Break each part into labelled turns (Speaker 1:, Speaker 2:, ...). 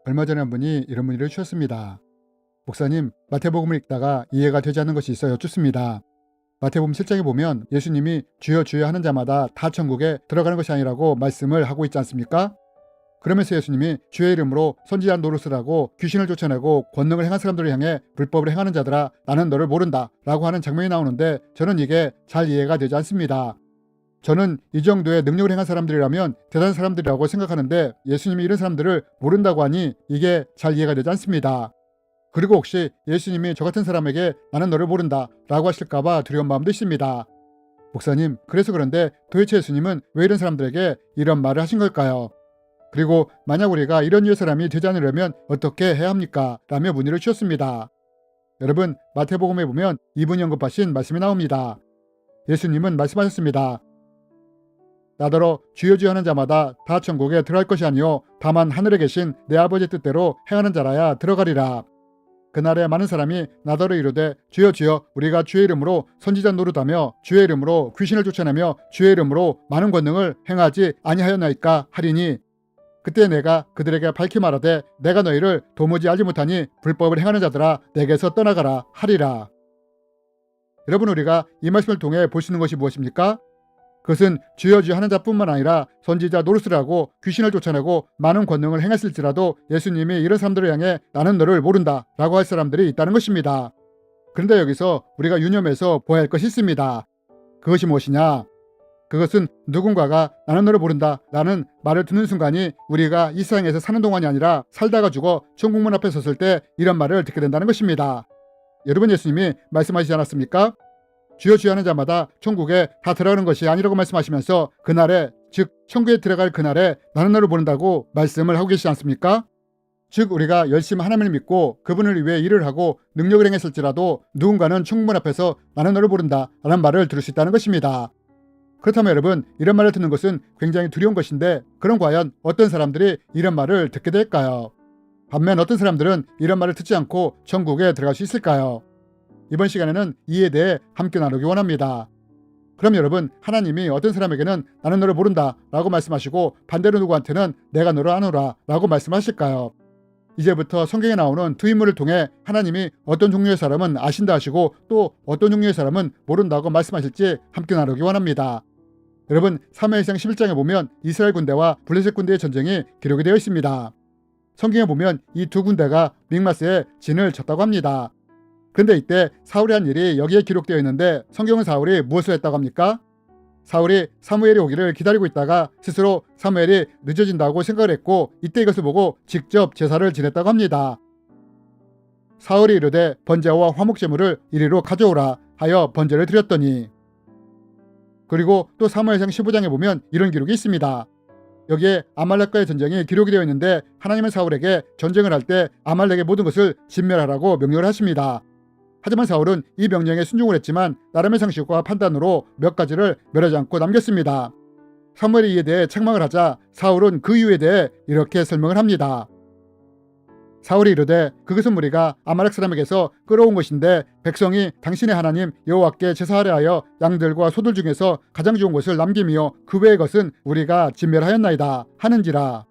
Speaker 1: 얼마 전에 한 분이 이런 문의를 주셨습니다. 목사님, 마태복음을 읽다가 이해가 되지 않는 것이 있어 여쭙습니다. 마태복음 7장에 보면 예수님이 주여 주여 하는 자마다 다 천국에 들어가는 것이 아니라고 말씀을 하고 있지 않습니까? 그러면서 예수님이 주의 이름으로 선지자 노릇을 하고 귀신을 쫓아내고 권능을 행한 사람들을 향해 불법을 행하는 자들아 나는 너를 모른다 라고 하는 장면이 나오는데 저는 이게 잘 이해가 되지 않습니다. 저는 이 정도의 능력을 행한 사람들이라면 대단한 사람들이라고 생각하는데 예수님이 이런 사람들을 모른다고 하니 이게 잘 이해가 되지 않습니다. 그리고 혹시 예수님이 저 같은 사람에게 나는 너를 모른다 라고 하실까봐 두려운 마음도 있습니다. 목사님, 그래서 그런데 도대체 예수님은 왜 이런 사람들에게 이런 말을 하신 걸까요? 그리고 만약 우리가 이런 류의 사람이 되지 않으려면 어떻게 해야 합니까? 라며 문의를 주셨습니다. 여러분, 마태복음에 보면 이분이 언급하신 말씀이 나옵니다. 예수님은 말씀하셨습니다. 나더러 주여 주여 하는 자마다 다 천국에 들어갈 것이 아니요 다만 하늘에 계신 내 아버지의 뜻대로 행하는 자라야 들어가리라. 그날에 많은 사람이 나더러 이르되 주여 주여 우리가 주의 이름으로 선지자 노릇하며 주의 이름으로 귀신을 쫓아내며 주의 이름으로 많은 권능을 행하지 아니하였나이까 하리니 그때 내가 그들에게 밝히 말하되 내가 너희를 도무지 알지 못하니 불법을 행하는 자들아 내게서 떠나가라 하리라. 여러분, 우리가 이 말씀을 통해 볼 수 있는 것이 무엇입니까? 그것은 주여 주여 하는 자뿐만 아니라 선지자 노릇을 하고 귀신을 쫓아내고 많은 권능을 행했을지라도 예수님이 이런 사람들을 향해 나는 너를 모른다 라고 할 사람들이 있다는 것입니다. 그런데 여기서 우리가 유념해서 보아야 할 것이 있습니다. 그것이 무엇이냐? 그것은 누군가가 나는 너를 모른다 라는 말을 듣는 순간이 우리가 이 세상에서 사는 동안이 아니라 살다가 죽어 천국문 앞에 섰을 때 이런 말을 듣게 된다는 것입니다. 여러분, 예수님이 말씀하시지 않았습니까? 주여 주여 하는 자마다 천국에 다 들어가는 것이 아니라고 말씀하시면서 그날에, 즉 천국에 들어갈 그날에 나는 너를 모른다고 말씀을 하고 계시지 않습니까? 즉 우리가 열심히 하나님을 믿고 그분을 위해 일을 하고 능력을 행했을지라도 누군가는 천국문 앞에서 나는 너를 모른다 라는 말을 들을 수 있다는 것입니다. 그렇다면 여러분, 이런 말을 듣는 것은 굉장히 두려운 것인데 그럼 과연 어떤 사람들이 이런 말을 듣게 될까요? 반면 어떤 사람들은 이런 말을 듣지 않고 천국에 들어갈 수 있을까요? 이번 시간에는 이에 대해 함께 나누기 원합니다. 그럼 여러분, 하나님이 어떤 사람에게는 나는 너를 모른다 라고 말씀하시고 반대로 누구한테는 내가 너를 아노라 라고 말씀하실까요? 이제부터 성경에 나오는 두 인물을 통해 하나님이 어떤 종류의 사람은 아신다 하시고 또 어떤 종류의 사람은 모른다고 말씀하실지 함께 나누기 원합니다. 여러분, 사무엘상 11장에 보면 이스라엘 군대와 블레셋 군대의 전쟁이 기록이 되어 있습니다. 성경에 보면 이 두 군대가 믹마스에 진을 쳤다고 합니다. 그런데 이때 사울이 한 일이 여기에 기록되어 있는데 성경은 사울이 무엇을 했다고 합니까? 사울이 사무엘이 오기를 기다리고 있다가 스스로 사무엘이 늦어진다고 생각을 했고 이때 이것을 보고 직접 제사를 지냈다고 합니다. 사울이 이르되 번제와 화목제물을 이리로 가져오라 하여 번제를 드렸더니. 그리고 또 사무엘상 15장에 보면 이런 기록이 있습니다. 여기에 아말렉과의 전쟁이 기록이 되어 있는데 하나님은 사울에게 전쟁을 할 때 아말렉의 모든 것을 진멸하라고 명령을 하십니다. 하지만 사울은 이 명령에 순종을 했지만 나름의 상식과 판단으로 몇 가지를 멸하지 않고 남겼습니다. 사무엘이 이에 대해 책망을 하자 사울은 그 이유에 대해 이렇게 설명을 합니다. 사울이 이르되 그것은 우리가 아말렉 사람에게서 끌어온 것인데 백성이 당신의 하나님 여호와께 제사하려 하여 양들과 소들 중에서 가장 좋은 것을 남기며 그 외의 것은 우리가 진멸하였나이다 하는지라.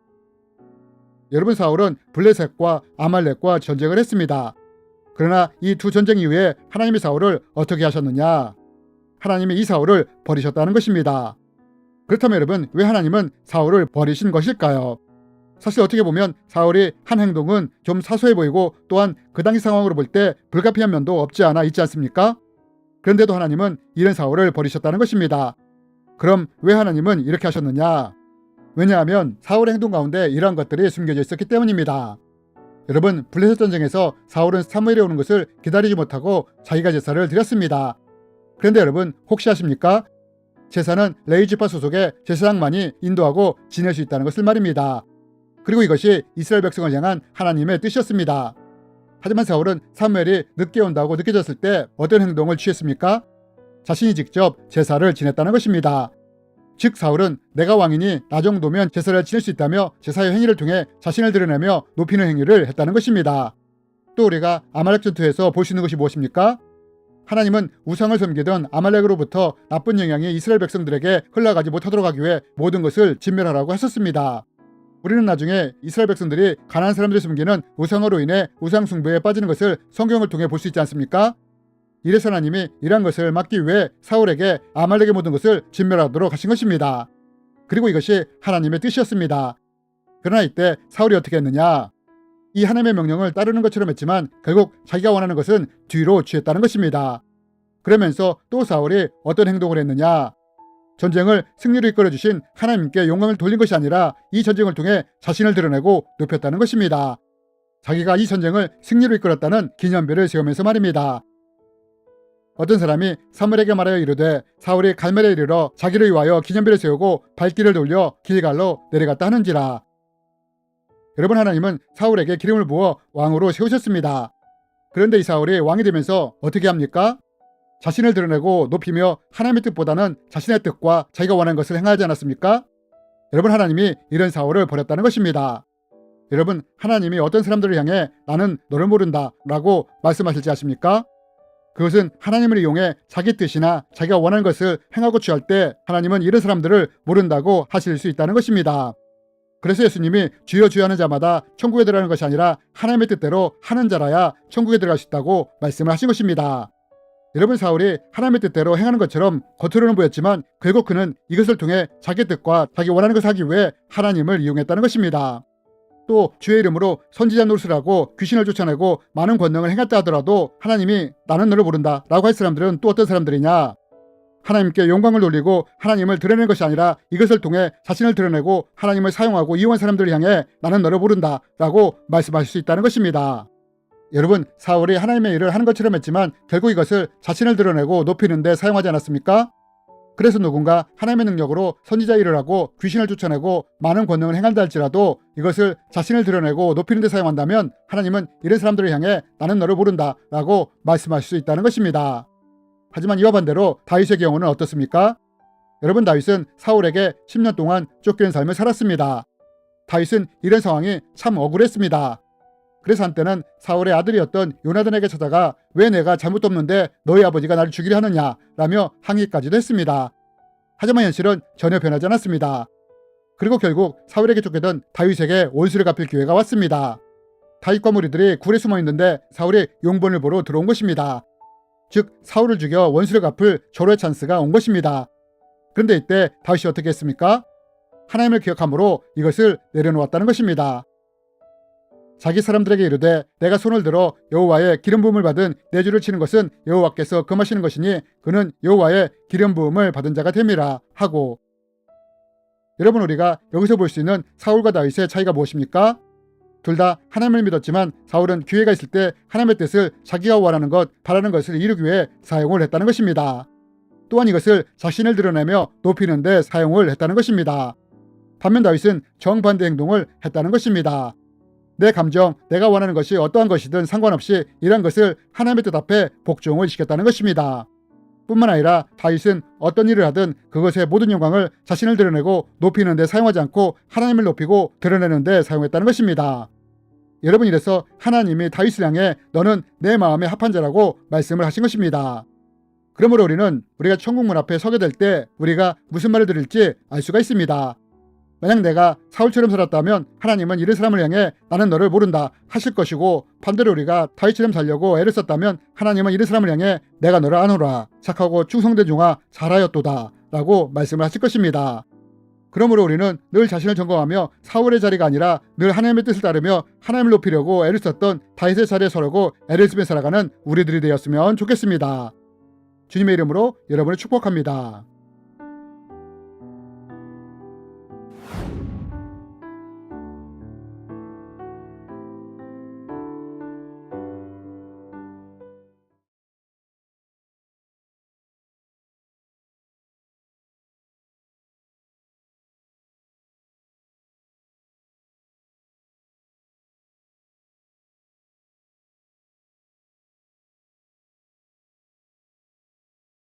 Speaker 1: 여러분, 사울은 블레셋과 아말렉과 전쟁을 했습니다. 그러나 이 두 전쟁 이후에 하나님이 사울을 어떻게 하셨느냐? 하나님이 이 사울을 버리셨다는 것입니다. 그렇다면 여러분, 왜 하나님은 사울을 버리신 것일까요? 사실 어떻게 보면 사울이 한 행동은 좀 사소해 보이고 또한 그 당시 상황으로 볼 때 불가피한 면도 없지 않아 있지 않습니까? 그런데도 하나님은 이런 사울을 버리셨다는 것입니다. 그럼 왜 하나님은 이렇게 하셨느냐? 왜냐하면 사울의 행동 가운데 이러한 것들이 숨겨져 있었기 때문입니다. 여러분, 블레셋 전쟁에서 사울은 사무엘이 오는 것을 기다리지 못하고 자기가 제사를 드렸습니다. 그런데 여러분, 혹시 아십니까? 제사는 레위지파 소속의 제사장만이 인도하고 지낼 수 있다는 것을 말입니다. 그리고 이것이 이스라엘 백성을 향한 하나님의 뜻이었습니다. 하지만 사울은 사무엘이 늦게 온다고 느껴졌을 때 어떤 행동을 취했습니까? 자신이 직접 제사를 지냈다는 것입니다. 즉 사울은 내가 왕이니 나 정도면 제사를 지낼 수 있다며 제사의 행위를 통해 자신을 드러내며 높이는 행위를 했다는 것입니다. 또 우리가 아말렉 전투에서 볼 수 있는 것이 무엇입니까? 하나님은 우상을 섬기던 아말렉으로부터 나쁜 영향이 이스라엘 백성들에게 흘러가지 못하도록 하기 위해 모든 것을 진멸하라고 하셨습니다. 우리는 나중에 이스라엘 백성들이 가나안 사람들이 숨기는 우상으로 인해 우상 숭배에 빠지는 것을 성경을 통해 볼 수 있지 않습니까? 이래서 하나님이 이러한 것을 막기 위해 사울에게 아말렉의 모든 것을 진멸하도록 하신 것입니다. 그리고 이것이 하나님의 뜻이었습니다. 그러나 이때 사울이 어떻게 했느냐? 이 하나님의 명령을 따르는 것처럼 했지만 결국 자기가 원하는 것은 뒤로 취했다는 것입니다. 그러면서 또 사울이 어떤 행동을 했느냐? 전쟁을 승리로 이끌어주신 하나님께 영광을 돌린 것이 아니라 이 전쟁을 통해 자신을 드러내고 높였다는 것입니다. 자기가 이 전쟁을 승리로 이끌었다는 기념비를 세우면서 말입니다. 어떤 사람이 사무엘에게 말하여 이르되 사울이 갈멜에 이르러 자기를 위하여 기념비를 세우고 발길을 돌려 길갈로 내려갔다 하는지라. 여러분, 하나님은 사울에게 기름을 부어 왕으로 세우셨습니다. 그런데 이 사울이 왕이 되면서 어떻게 합니까? 자신을 드러내고 높이며 하나님의 뜻보다는 자신의 뜻과 자기가 원하는 것을 행하지 않았습니까? 여러분, 하나님이 이런 사울을 버렸다는 것입니다. 여러분, 하나님이 어떤 사람들을 향해 나는 너를 모른다 라고 말씀하실지 아십니까? 그것은 하나님을 이용해 자기 뜻이나 자기가 원하는 것을 행하고 취할 때 하나님은 이런 사람들을 모른다고 하실 수 있다는 것입니다. 그래서 예수님이 주여 주여 하는 자마다 천국에 들어가는 것이 아니라 하나님의 뜻대로 하는 자라야 천국에 들어갈 수 있다고 말씀을 하신 것입니다. 여러분, 사울이 하나님의 뜻대로 행하는 것처럼 겉으로는 보였지만 결국 그는 이것을 통해 자기 뜻과 자기 원하는 것을 하기 위해 하나님을 이용했다는 것입니다. 또 주의 이름으로 선지자 노릇을 하고 귀신을 쫓아내고 많은 권능을 행했다 하더라도 하나님이 나는 너를 모른다 라고 할 사람들은 또 어떤 사람들이냐? 하나님께 영광을 돌리고 하나님을 드러내는 것이 아니라 이것을 통해 자신을 드러내고 하나님을 사용하고 이용한 사람들을 향해 나는 너를 모른다 라고 말씀하실 수 있다는 것입니다. 여러분, 사울이 하나님의 일을 하는 것처럼 했지만 결국 이것을 자신을 드러내고 높이는 데 사용하지 않았습니까? 그래서 누군가 하나님의 능력으로 선지자 일을 하고 귀신을 쫓아내고 많은 권능을 행한다 할지라도 이것을 자신을 드러내고 높이는 데 사용한다면 하나님은 이런 사람들을 향해 나는 너를 모른다 라고 말씀하실 수 있다는 것입니다. 하지만 이와 반대로 다윗의 경우는 어떻습니까? 여러분, 다윗은 사울에게 10년 동안 쫓기는 삶을 살았습니다. 다윗은 이런 상황이 참 억울했습니다. 그래서 한때는 사울의 아들이었던 요나단에게 찾아가 왜 내가 잘못도 없는데 너희 아버지가 나를 죽이려 하느냐 라며 항의까지도 했습니다. 하지만 현실은 전혀 변하지 않았습니다. 그리고 결국 사울에게 쫓기던 다윗에게 원수를 갚을 기회가 왔습니다. 다윗과 무리들이 굴에 숨어 있는데 사울이 용본을 보러 들어온 것입니다. 즉 사울을 죽여 원수를 갚을 절호의 찬스가 온 것입니다. 그런데 이때 다윗이 어떻게 했습니까? 하나님을 기억함으로 이것을 내려놓았다는 것입니다. 자기 사람들에게 이르되 내가 손을 들어 여호와의 기름 부음을 받은 내 주를 치는 것은 여호와께서 금하시는 것이니 그는 여호와의 기름 부음을 받은 자가 됨이라 하고. 여러분, 우리가 여기서 볼 수 있는 사울과 다윗의 차이가 무엇입니까? 둘 다 하나님을 믿었지만 사울은 기회가 있을 때 하나님의 뜻을 자기가 원하는 것, 바라는 것을 이루기 위해 사용을 했다는 것입니다. 또한 이것을 자신을 드러내며 높이는 데 사용을 했다는 것입니다. 반면 다윗은 정반대 행동을 했다는 것입니다. 내 감정, 내가 원하는 것이 어떠한 것이든 상관없이 이런 것을 하나님의 뜻 앞에 복종을 시켰다는 것입니다. 뿐만 아니라 다윗은 어떤 일을 하든 그것의 모든 영광을 자신을 드러내고 높이는 데 사용하지 않고 하나님을 높이고 드러내는 데 사용했다는 것입니다. 여러분, 이래서 하나님이 다윗을 향해 너는 내 마음에 합한 자라고 말씀을 하신 것입니다. 그러므로 우리는 우리가 천국문 앞에 서게 될 때 우리가 무슨 말을 드릴지 알 수가 있습니다. 만약 내가 사울처럼 살았다면 하나님은 이런 사람을 향해 나는 너를 모른다 하실 것이고, 반대로 우리가 다윗처럼 살려고 애를 썼다면 하나님은 이런 사람을 향해 내가 너를 아노라 착하고 충성된 종아 잘하였도다 라고 말씀을 하실 것입니다. 그러므로 우리는 늘 자신을 점검하며 사울의 자리가 아니라 늘 하나님의 뜻을 따르며 하나님을 높이려고 애를 썼던 다윗의 자리에 서려고 애를 쓰며 살아가는 우리들이 되었으면 좋겠습니다. 주님의 이름으로 여러분을 축복합니다.